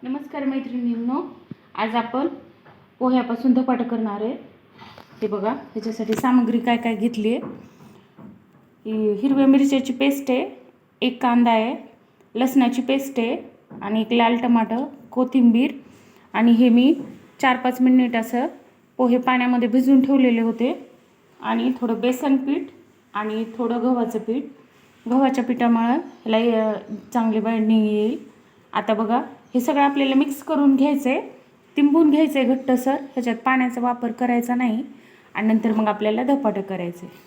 नमस्कार मैत्रिणींनो, आज आपण पोह्यापासून धपाटं करणार आहे। हे बघा, ह्याच्यासाठी सामग्री काय काय घेतली आहे। हिरव्या मिरच्याची पेस्ट आहे, एक कांदा आहे, लसणाची पेस्ट आहे आणि एक लाल टमाटर, कोथिंबीर आणि हे मी 4-5 मिनिट असं पोहे पाण्यामध्ये भिजवून ठेवलेले होते आणि थोडं बेसन पीठ आणि थोडं गव्हाचं पीठ। गव्हाच्या पिठामुळे ह्याला चांगली बाइंडिंग येईल। आता बघा, हे सगळं आपल्याला मिक्स करून घ्यायचं आहे, तिंबून घ्यायचं आहे घट्टसर, ह्याच्यात पाण्याचा वापर करायचा नाही आणि नंतर मग आपल्याला धपाटं करायचं आहे।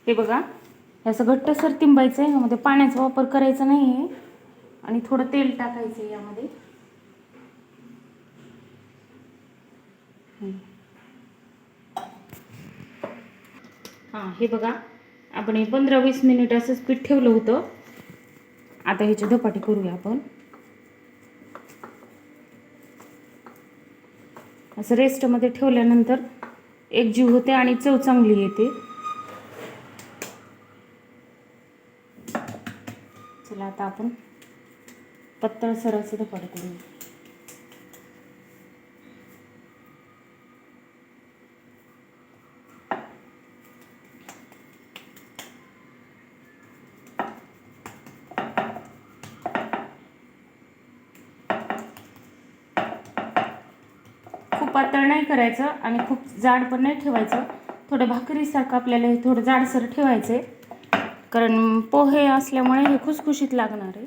हे बघा, असं घट्टसर तिंबायचं आहे, ह्यामध्ये पाण्याचा वापर करायचा नाही आहे आणि थोडं तेल टाकायचं आहे यामध्ये। हां, हे बघा, आपण 15-20 मिनिट असंच पीठ ठेवलं होतं। आता ह्याची धपाटी करूया आपण। असं रेस्टमध्ये ठेवल्यानंतर एकजीव होते आणि चव चांगली येते। चला आता आपण पातळसर असं धपाटं करूया। खूप पातळ नाही करायचं आणि खूप जाड पण नाही ठेवायचं, थोडं भाकरीसारखं आपल्याला हे थोडं जाडसर ठेवायचं आहे, कारण पोहे असल्यामुळे हे खुसखुशीत लागणार आहे।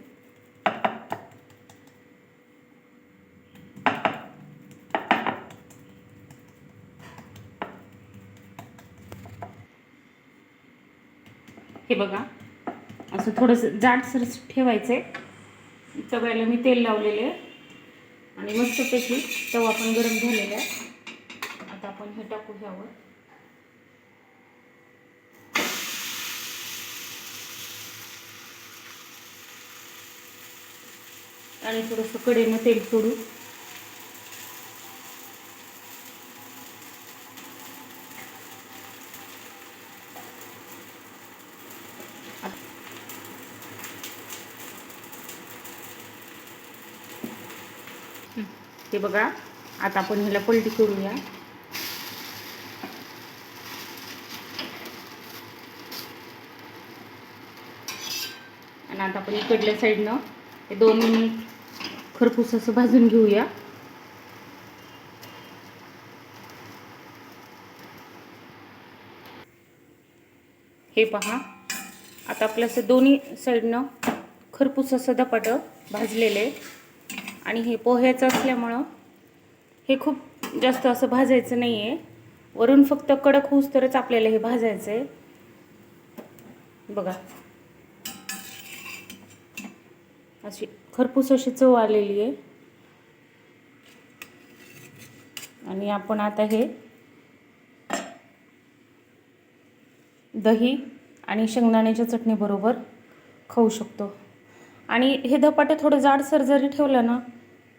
हे बघा, असं थोडंसं जाडसर ठेवायचं आहे। तव्याला मी तेल लावलेले आहे आणि मस्तपैकी तवा पण गरम झालेला आहे। आता आपण हे टाकू ह्यावर आणि थोडंसं कडेनं तेल सोडू। हे बघा, आता आपण ह्याला पलटी करूया। आणि आता आपण इकडल्या साईडनं हे 2 मिनिट खरपूस असं भाजून घेऊया। हे पहा, आता आपलं असं दोन्ही साईडनं खरपूस असं धपाटं भाजलेलं आहे आणि हे पोह्याचं असल्यामुळं हे खूप जास्त असं भाजायचं नाही आहे, वरून फक्त कडक होऊस तरच आपल्याला हे भाजायचं आहे। बघा, अशी खरपूस अशी चव आलेली आहे आणि आपण आता हे दही आणि शेंगदाण्याच्या चटणीबरोबर खाऊ शकतो। आणि हे धपाटं थोडं जाडसर जरी ठेवलं ना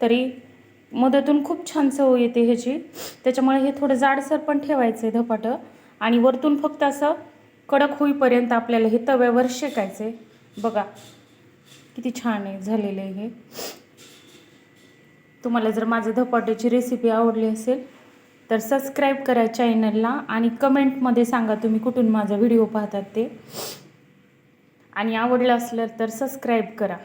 तरी मधातून खूप छान चव येते ह्याची, त्याच्यामुळे हे थोडं जाडसर पण ठेवायचं आहे धपाटं आणि वरतून फक्त असं कडक होईपर्यंत आपल्याला हे तव्यावर शेकायचं आहे। बघा किती छान आहे झालेलं आहे हे। तुम्हाला जर माझ्या धपाट्याची रेसिपी आवडली असेल तर सबस्क्राईब करा चॅनलला आणि कमेंटमध्ये सांगा तुम्ही कुठून माझा व्हिडिओ पाहतात ते, आणि आवडलं असलं तर सबस्क्राईब करा।